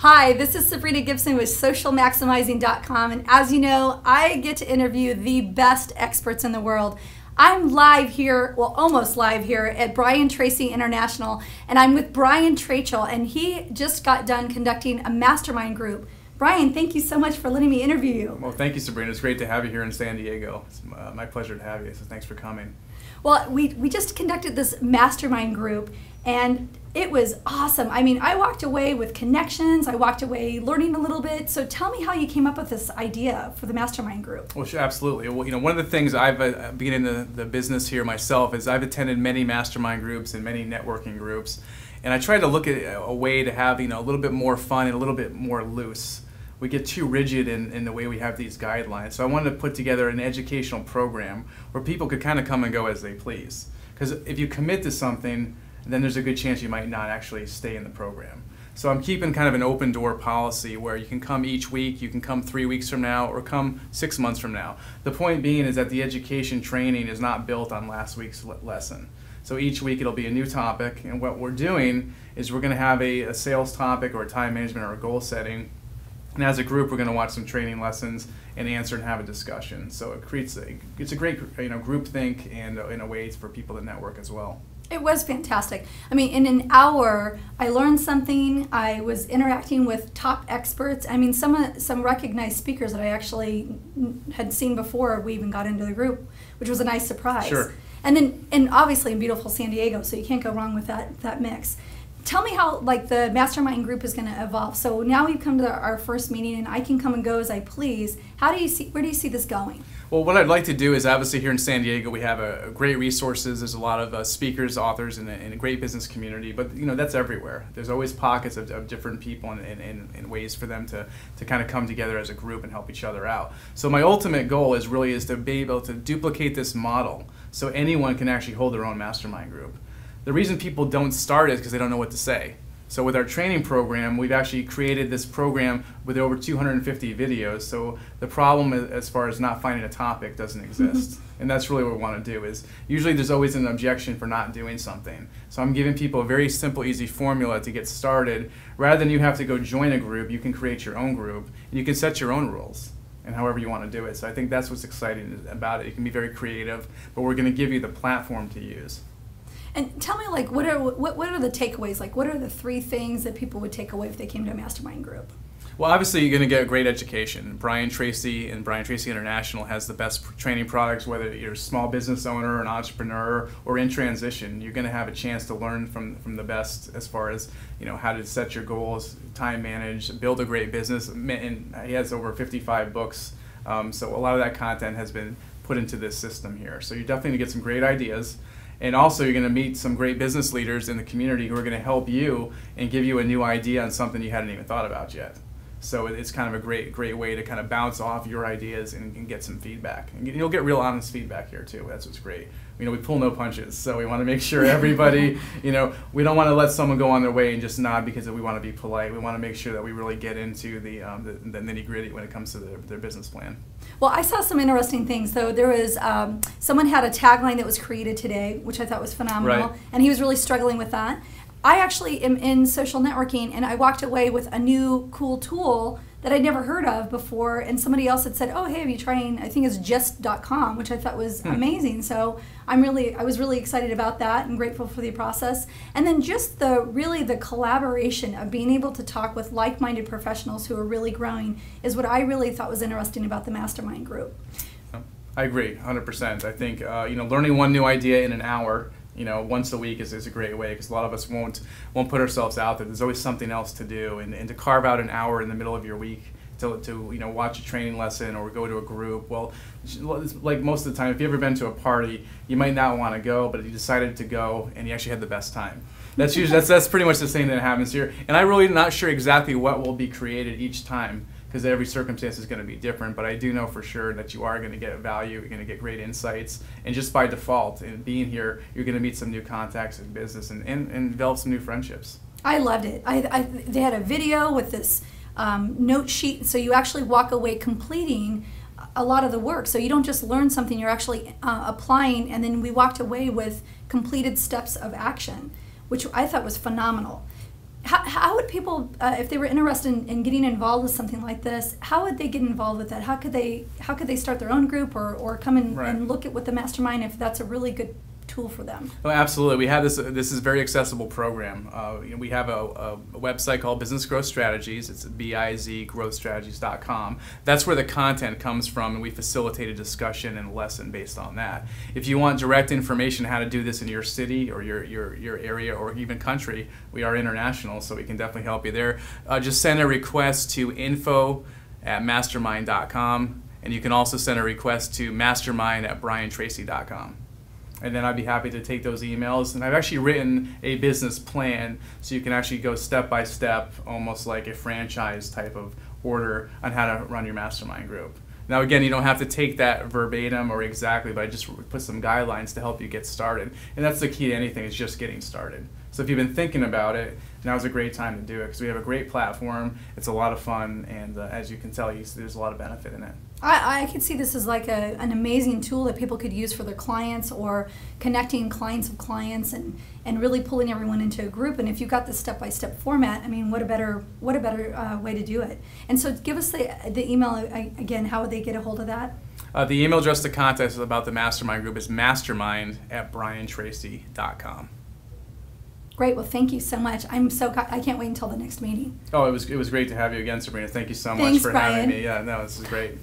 Hi, this is Sabrina Gibson with socialmaximizing.com, and as you know, I get to interview the best experts in the world. I'm live here, well, almost live here at Brian Tracy International, and I'm with Brian Traichel, and he just got done conducting a mastermind group. Brian, thank you so much for letting me interview you. Well, thank you, Sabrina. It's great to have you here in San Diego. It's my pleasure to have you, so thanks for coming. Well, we just conducted this mastermind group, and it was awesome. I mean, I walked away with connections. I walked away learning a little bit. So tell me how you came up with this idea for the mastermind group. Well, sure, absolutely. Well, one of the things I've been in the business here myself is I've attended many mastermind groups and many networking groups, and I try to look at a way to have a little bit more fun and a little bit more loose. We get too rigid in the way we have these guidelines. So I wanted to put together an educational program where people could kind of come and go as they please. Because if you commit to something, then there's a good chance you might not actually stay in the program. So I'm keeping kind of an open door policy where you can come each week, you can come 3 weeks from now, or come 6 months from now. The point being is that the education training is not built on last week's lesson. So each week it'll be a new topic, and what we're doing is we're going to have a sales topic or a time management or a goal setting. And as a group, we're going to watch some training lessons and answer and have a discussion. So it creates it's a great group think and in a way for people to network as well. It was fantastic. I mean, in an hour, I learned something. I was interacting with top experts. I mean, some recognized speakers that I actually had seen before we even got into the group, which was a nice surprise. Sure. And obviously in beautiful San Diego, so you can't go wrong with that mix. Tell me how the mastermind group is going to evolve. So now we've come to our first meeting, and I can come and go as I please. Where do you see this going? Well, what I'd like to do is obviously here in San Diego we have great resources. There's a lot of speakers, authors, and a great business community. But that's everywhere. There's always pockets of different people and ways for them to kind of come together as a group and help each other out. So my ultimate goal is to be able to duplicate this model so anyone can actually hold their own mastermind group. The reason people don't start is because they don't know what to say. So with our training program, we've actually created this program with over 250 videos. So the problem as far as not finding a topic doesn't exist. And that's really what we want to do is, usually there's always an objection for not doing something. So I'm giving people a very simple, easy formula to get started. Rather than you have to go join a group, you can create your own group and you can set your own rules and however you want to do it. So I think that's what's exciting about it. You can be very creative, but we're going to give you the platform to use. And tell me, what are the takeaways? What are the 3 things that people would take away if they came to a mastermind group? Well, obviously you're going to get a great education. Brian Tracy and Brian Tracy International has the best training products, whether you're a small business owner, an entrepreneur, or in transition. You're going to have a chance to learn from the best as far as how to set your goals, time manage, build a great business. And he has over 55 books, so a lot of that content has been put into this system here. So you're definitely going to get some great ideas. And also you're going to meet some great business leaders in the community who are going to help you and give you a new idea on something you hadn't even thought about yet. So it's kind of a great way to kind of bounce off your ideas and get some feedback. And you'll get real honest feedback here too. That's what's great. We pull no punches, so we want to make sure everybody, we don't want to let someone go on their way and just nod because we want to be polite. We want to make sure that we really get into the nitty-gritty when it comes to their business plan. Well, I saw some interesting things. So there was, someone had a tagline that was created today, which I thought was phenomenal, right. And he was really struggling with that. I actually am in social networking, and I walked away with a new cool tool that I'd never heard of before, and somebody else had said, oh, hey, have you tried, I think it's just.com, which I thought was amazing. So I was really excited about that and grateful for the process. And then just the collaboration of being able to talk with like-minded professionals who are really growing is what I really thought was interesting about the mastermind group. I agree, 100%. I think learning one new idea in an hour, once a week is a great way, because a lot of us won't put ourselves out there. There's always something else to do, and to carve out an hour in the middle of your week to watch a training lesson or go to a group. Well, like most of the time, if you've ever been to a party, you might not want to go, but you decided to go and you actually had the best time. That's usually that's pretty much the same thing that happens here. And I'm really not sure exactly what will be created each time, because every circumstance is going to be different, but I do know for sure that you are going to get value, you're going to get great insights, and just by default, in being here, you're going to meet some new contacts in business and develop some new friendships. I loved it. They had a video with this note sheet, so you actually walk away completing a lot of the work. So you don't just learn something, you're actually applying, and then we walked away with completed steps of action, which I thought was phenomenal. How would people, if they were interested in getting involved with something like this, how would they get involved with that? How could they start their own group or come in and look at with the Mastermind if that's a really good tool for them? Oh, absolutely. We have this is a very accessible program. We have a website called Business Growth Strategies. It's bizgrowthstrategies.com. That's where the content comes from, and we facilitate a discussion and a lesson based on that. If you want direct information how to do this in your city or your area or even country, we are international, so we can definitely help you there. Just send a request to info@mastermind.com, and you can also send a request to mastermind@briantracy.com. And then I'd be happy to take those emails. And I've actually written a business plan so you can actually go step by step, almost like a franchise type of order on how to run your mastermind group. Now again, you don't have to take that verbatim or exactly, but I just put some guidelines to help you get started. And that's the key to anything, is just getting started. So if you've been thinking about it, now's a great time to do it, because we have a great platform, it's a lot of fun, and as you can tell, there's a lot of benefit in it. I could see this as like an amazing tool that people could use for their clients, or connecting clients of clients, and really pulling everyone into a group. And if you've got this step-by-step format, I mean, what a better way to do it. And so give us the email again. How would they get a hold of that? The email address to contact us about the Mastermind Group is mastermind@briantracy.com. Great. Well, thank you so much. I can't wait until the next meeting. Oh, it was great to have you again, Sabrina. Thank you so much Thanks, for Brian. having me. Yeah, no, this is great.